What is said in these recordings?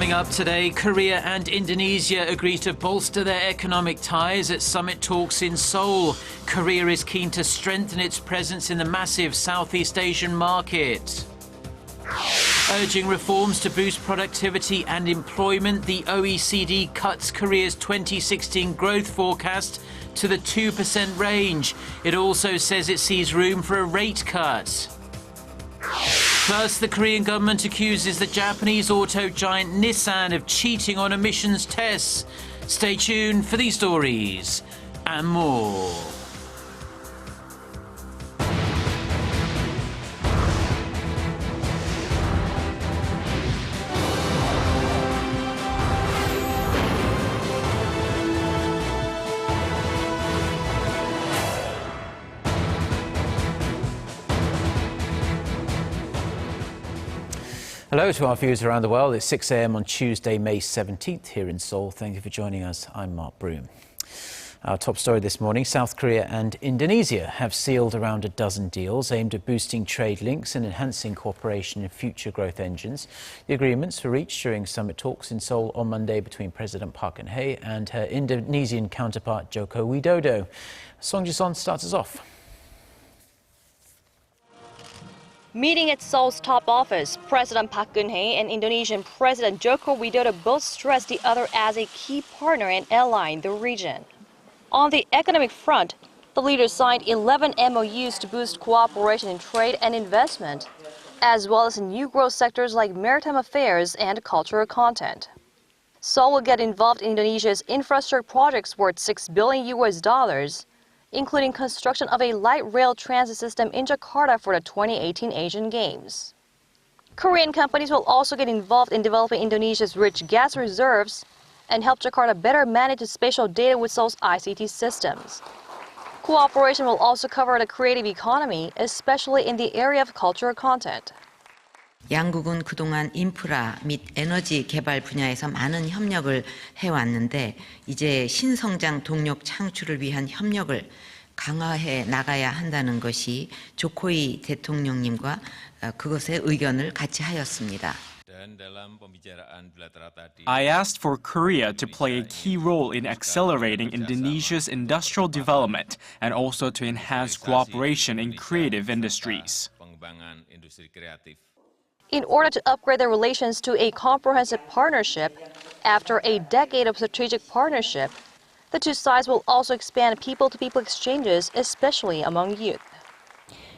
Coming up today, Korea and Indonesia agree to bolster their economic ties at summit talks in Seoul. Korea is keen to strengthen its presence in the massive Southeast Asian market. Urging reforms to boost productivity and employment, the OECD cuts Korea's 2016 growth forecast to the 2% range. It also says it sees room for a rate cut. Plus, the Korean government accuses the Japanese auto giant Nissan of cheating on emissions tests. Stay tuned for these stories and more. Hello to our viewers around the world. It's 6 a.m. on Tuesday, May 17th here in Seoul. Thank you for joining us. I'm Mark Broom. Our top story this morning, South Korea and Indonesia have sealed around a dozen deals aimed at boosting trade links and enhancing cooperation in future growth engines. The agreements were reached during summit talks in Seoul on Monday between President Park Geun-hye and her Indonesian counterpart Joko Widodo. Song Ji-son starts us off. Meeting at Seoul's top office, President Park Geun-hye and Indonesian President Joko Widodo both stressed the other as a key partner and ally in the region. On the economic front, the leaders signed 11 MOUs to boost cooperation in trade and investment, as well as in new growth sectors like maritime affairs and cultural content. Seoul will get involved in Indonesia's infrastructure projects worth $6 billion, including construction of a light rail transit system in Jakarta for the 2018 Asian Games. Korean companies will also get involved in developing Indonesia's rich gas reserves and help Jakarta better manage its spatial data with Seoul's ICT systems. Cooperation will also cover the creative economy, especially in the area of cultural content. 양국은 그동안 인프라 및 에너지 개발 분야에서 많은 협력을 해왔는데 이제 신성장 동력 창출을 위한 협력을 강화해 나가야 한다는 것이 조코이 대통령님과 그것의 의견을 같이 하였습니다. I asked for Korea to play a key role in accelerating Indonesia's industrial development and also to enhance cooperation in creative industries. In order to upgrade their relations to a comprehensive partnership, after a decade of strategic partnership, the two sides will also expand people-to-people exchanges, especially among youth.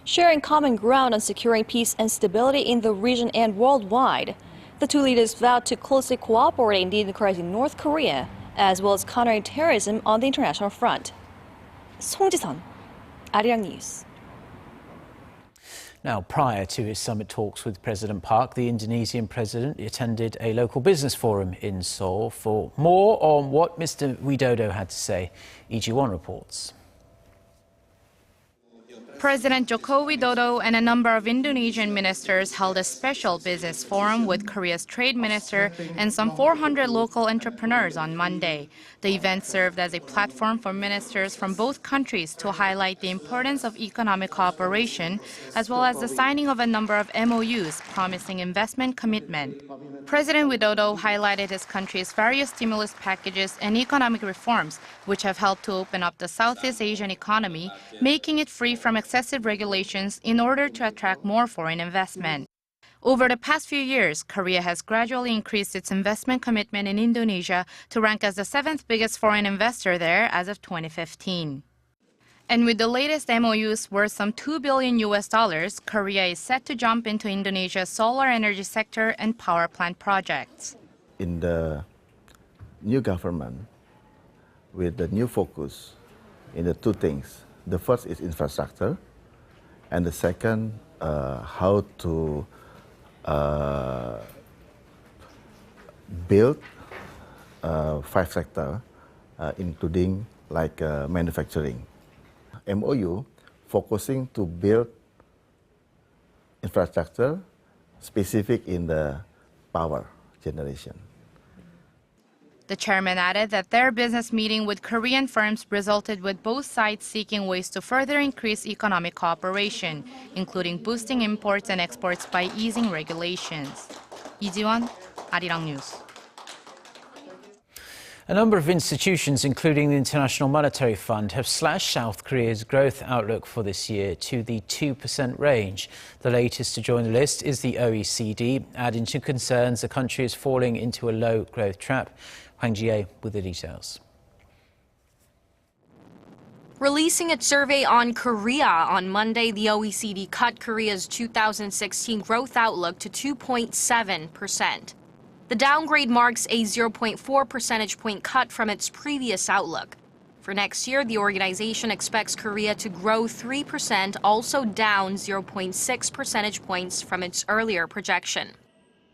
Sharing common ground on securing peace and stability in the region and worldwide, the two leaders vowed to closely cooperate in democratizing North Korea, as well as countering terrorism on the international front. Song Ji-son, Arirang News. Now, prior to his summit talks with President Park, the Indonesian president attended a local business forum in Seoul. For more on what Mr. Widodo had to say, EG1 reports. President Joko Widodo and a number of Indonesian ministers held a special business forum with Korea's trade minister and some 400 local entrepreneurs on Monday. The event served as a platform for ministers from both countries to highlight the importance of economic cooperation, as well as the signing of a number of MOUs promising investment commitment. President Widodo highlighted his country's various stimulus packages and economic reforms, which have helped to open up the Southeast Asian economy, making it free from excessive regulations in order to attract more foreign investment. Over the past few years, Korea has gradually increased its investment commitment in Indonesia to rank as the 7th biggest foreign investor there as of 2015. And with the latest MOUs worth some $2 billion, Korea is set to jump into Indonesia's solar energy sector and power plant projects. In the new government, with the new focus in the two things, the first is infrastructure, and the second, how to build 5 sectors, including like manufacturing. MOU focusing to build infrastructure specific in the power generation. The chairman added that their business meeting with Korean firms resulted with both sides seeking ways to further increase economic cooperation, including boosting imports and exports by easing regulations. 이지원, Arirang News. A number of institutions, including the International Monetary Fund, have slashed South Korea's growth outlook for this year to the 2% range. The latest to join the list is the OECD, adding to concerns the country is falling into a low growth trap. Hwang Ji-ae with the details. Releasing its survey on Korea on Monday, the OECD cut Korea's 2016 growth outlook to 2.7%. The downgrade marks a 0.4 percentage point cut from its previous outlook. For next year, the organization expects Korea to grow 3%, also down 0.6 percentage points from its earlier projection.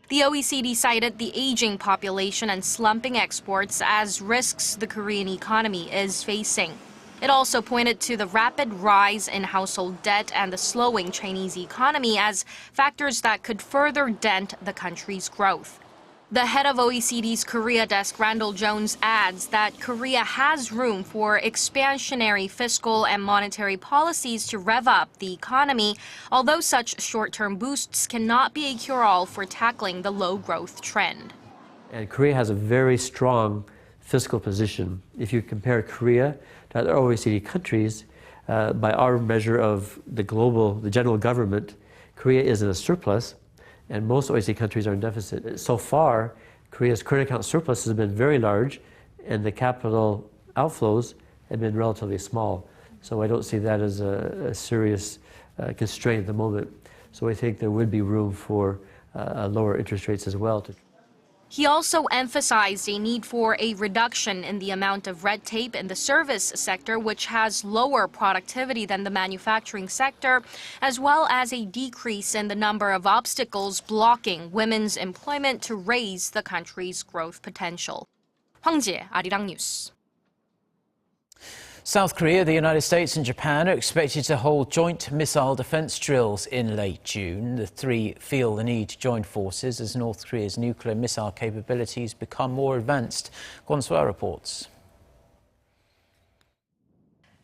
The OECD cited the aging population and slumping exports as risks the Korean economy is facing. It also pointed to the rapid rise in household debt and the slowing Chinese economy as factors that could further dent the country's growth. The head of OECD's Korea desk, Randall Jones, adds that Korea has room for expansionary fiscal and monetary policies to rev up the economy, although such short-term boosts cannot be a cure-all for tackling the low-growth trend. And Korea has a very strong fiscal position. If you compare Korea to other OECD countries, by our measure of the general government, Korea is in a surplus, and most OECD countries are in deficit. So far, Korea's current account surplus has been very large, and the capital outflows have been relatively small. So I don't see that as a serious constraint at the moment. So I think there would be room for lower interest rates as well. He also emphasized a need for a reduction in the amount of red tape in the service sector, which has lower productivity than the manufacturing sector, as well as a decrease in the number of obstacles blocking women's employment to raise the country's growth potential. Hwang Ji-ae, Arirang News. South Korea, the United States and Japan are expected to hold joint missile defense drills in late June. The three feel the need to join forces as North Korea's nuclear missile capabilities become more advanced. Kwon So-ah reports.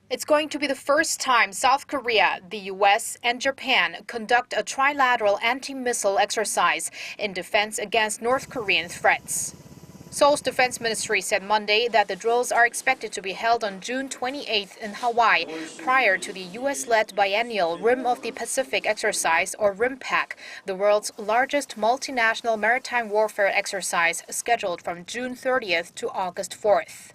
It's going to be the first time South Korea, the U.S., and Japan conduct a trilateral anti-missile exercise in defense against North Korean threats. Seoul's defense ministry said Monday that the drills are expected to be held on June 28th in Hawaii, prior to the U.S.-led biennial Rim of the Pacific exercise, or RIMPAC, the world's largest multinational maritime warfare exercise scheduled from June 30th to August 4th.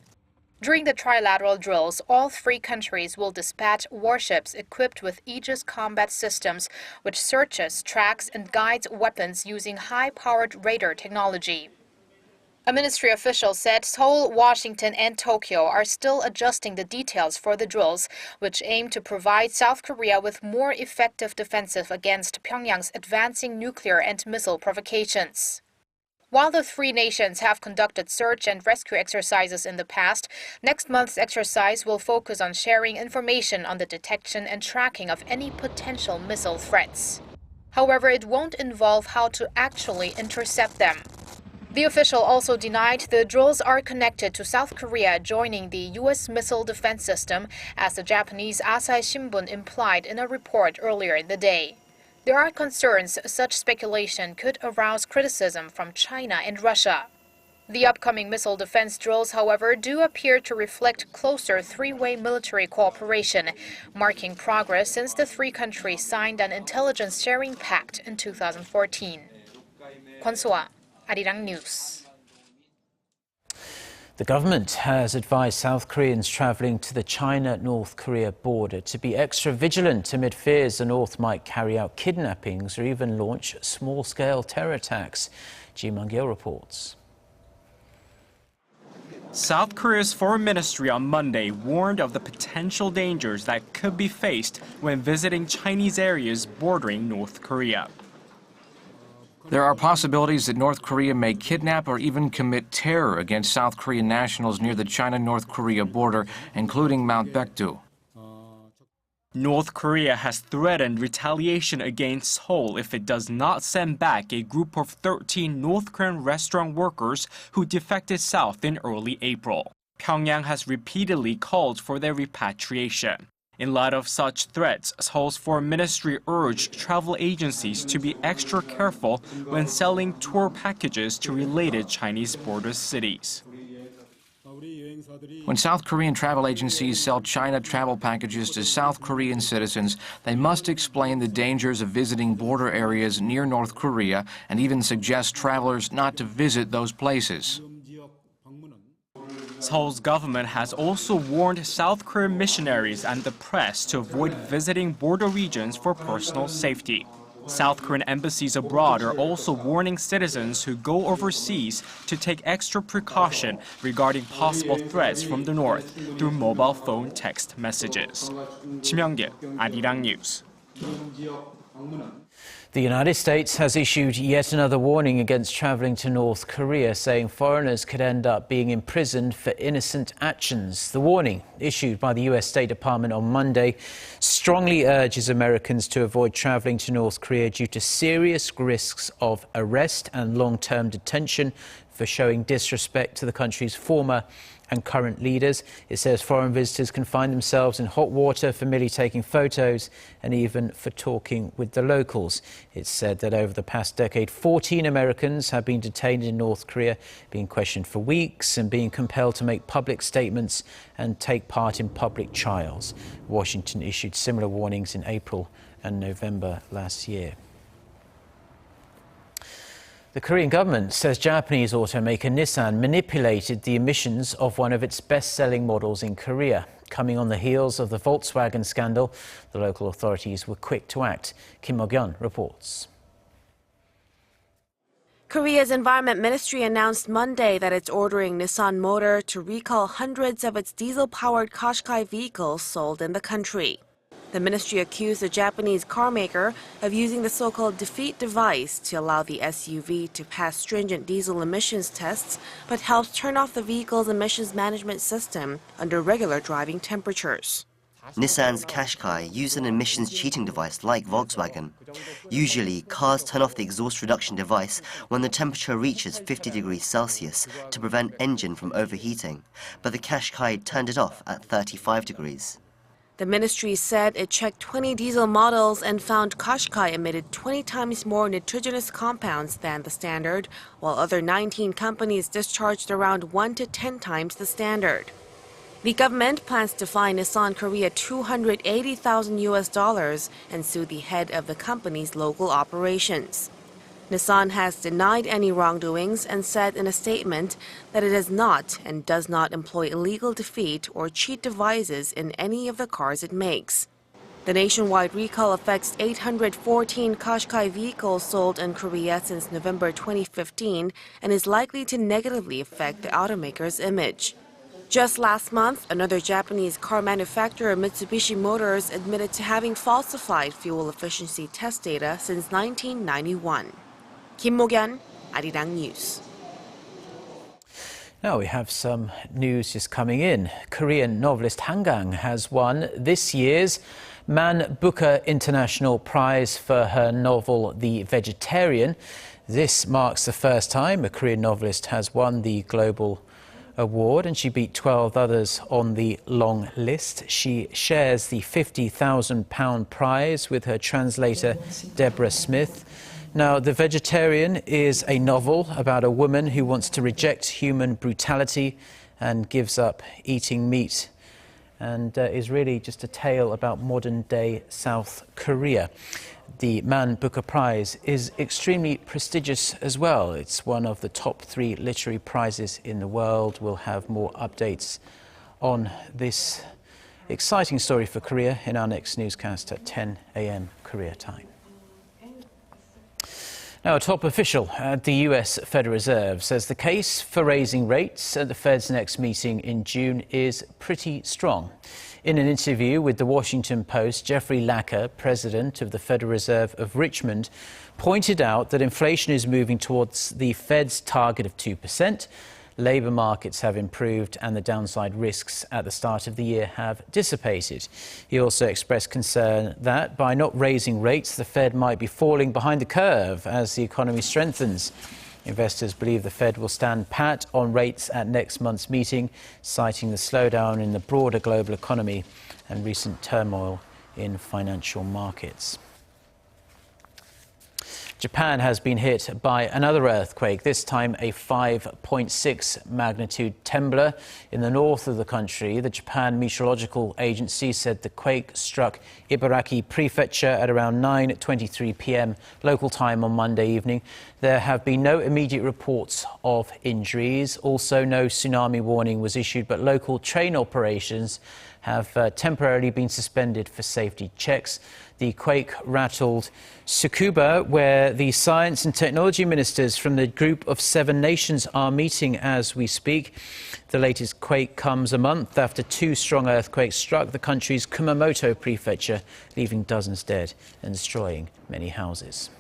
During the trilateral drills, all three countries will dispatch warships equipped with Aegis combat systems, which searches, tracks, and guides weapons using high-powered radar technology. A ministry official said Seoul, Washington, and Tokyo are still adjusting the details for the drills, which aim to provide South Korea with more effective defenses against Pyongyang's advancing nuclear and missile provocations. While the three nations have conducted search and rescue exercises in the past, next month's exercise will focus on sharing information on the detection and tracking of any potential missile threats. However, it won't involve how to actually intercept them. The official also denied the drills are connected to South Korea joining the U.S. missile defense system, as the Japanese Asahi Shimbun implied in a report earlier in the day. There are concerns such speculation could arouse criticism from China and Russia. The upcoming missile defense drills, however, do appear to reflect closer three-way military cooperation, marking progress since the three countries signed an intelligence sharing pact in 2014. Kwon So-ah, Arirang News. The government has advised South Koreans travelling to the China-North Korea border to be extra vigilant amid fears the North might carry out kidnappings or even launch small-scale terror attacks. Ji Mang-gil reports. South Korea's foreign ministry on Monday warned of the potential dangers that could be faced when visiting Chinese areas bordering North Korea. There are possibilities that North Korea may kidnap or even commit terror against South Korean nationals near the China-North Korea border, including Mount Baekdu. North Korea has threatened retaliation against Seoul if it does not send back a group of 13 North Korean restaurant workers who defected south in early April. Pyongyang has repeatedly called for their repatriation. In light of such threats, Seoul's foreign ministry urged travel agencies to be extra careful when selling tour packages to related Chinese border cities. When South Korean travel agencies sell China travel packages to South Korean citizens, they must explain the dangers of visiting border areas near North Korea and even suggest travelers not to visit those places. Seoul's government has also warned South Korean missionaries and the press to avoid visiting border regions for personal safety. South Korean embassies abroad are also warning citizens who go overseas to take extra precaution regarding possible threats from the north through mobile phone text messages. Kim Young-gil, Arirang News. The United States has issued yet another warning against traveling to North Korea, saying foreigners could end up being imprisoned for innocent actions. The warning, issued by the U.S. State Department on Monday, strongly urges Americans to avoid traveling to North Korea due to serious risks of arrest and long-term detention for showing disrespect to the country's former and current leaders. It says foreign visitors can find themselves in hot water for merely taking photos and even for talking with the locals. It's said that over the past decade, 14 Americans have been detained in North Korea, being questioned for weeks and being compelled to make public statements and take part in public trials. Washington issued similar warnings in April and November last year. The Korean government says Japanese automaker Nissan manipulated the emissions of one of its best-selling models in Korea. Coming on the heels of the Volkswagen scandal, the local authorities were quick to act. Kim Mo-gyun reports. Korea's Environment Ministry announced Monday that it's ordering Nissan Motor to recall hundreds of its diesel-powered Qashqai vehicles sold in the country. The ministry accused the Japanese carmaker of using the so-called defeat device to allow the SUV to pass stringent diesel emissions tests, but helps turn off the vehicle's emissions management system under regular driving temperatures. Nissan's Qashqai use an emissions cheating device like Volkswagen. Usually, cars turn off the exhaust reduction device when the temperature reaches 50 degrees Celsius to prevent engine from overheating, but the Qashqai turned it off at 35 degrees. The ministry said it checked 20 diesel models and found Qashqai emitted 20 times more nitrogenous compounds than the standard, while other 19 companies discharged around 1 to 10 times the standard. The government plans to fine Nissan Korea $280,000 and sue the head of the company's local operations. Nissan has denied any wrongdoings and said in a statement that it has not and does not employ illegal defeat or cheat devices in any of the cars it makes. The nationwide recall affects 814 Qashqai vehicles sold in Korea since November 2015 and is likely to negatively affect the automaker's image. Just last month, another Japanese car manufacturer, Mitsubishi Motors, admitted to having falsified fuel efficiency test data since 1991. Kim Mo-gyun, Arirang News. Now we have some news just coming in. Korean novelist Hangang has won this year's Man Booker International Prize for her novel The Vegetarian. This marks the first time a Korean novelist has won the global award, and she beat 12 others on the long list. She shares the £50,000 prize with her translator, Deborah Smith. Now, The Vegetarian is a novel about a woman who wants to reject human brutality and gives up eating meat, and is really just a tale about modern-day South Korea. The Man Booker Prize is extremely prestigious as well. It's one of the top 3 literary prizes in the world. We'll have more updates on this exciting story for Korea in our next newscast at 10 a.m. Korea time. Now, a top official at the US Federal Reserve says the case for raising rates at the Fed's next meeting in June is pretty strong. In an interview with the Washington Post, Jeffrey Lacker, president of the Federal Reserve of Richmond, pointed out that inflation is moving towards the Fed's target of 2%. Labour markets have improved and the downside risks at the start of the year have dissipated. He also expressed concern that by not raising rates, the Fed might be falling behind the curve as the economy strengthens. Investors believe the Fed will stand pat on rates at next month's meeting, citing the slowdown in the broader global economy and recent turmoil in financial markets. Japan has been hit by another earthquake, this time a 5.6 magnitude trembler in the north of the country. The Japan Meteorological Agency said the quake struck Ibaraki Prefecture at around 9:23 p.m. local time on Monday evening. There have been no immediate reports of injuries. Also, no tsunami warning was issued, but local train operations have temporarily been suspended for safety checks. The quake rattled Tsukuba, where the science and technology ministers from the group of 7 nations are meeting as we speak. The latest quake comes a month after 2 strong earthquakes struck the country's Kumamoto prefecture, leaving dozens dead and destroying many houses.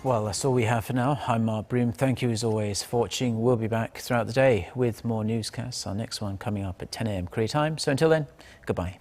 Well, that's all we have for now. I'm Mark Broom. Thank you as always for watching. We'll be back throughout the day with more newscasts. Our next one coming up at 10 a.m. Korea time. So until then, goodbye.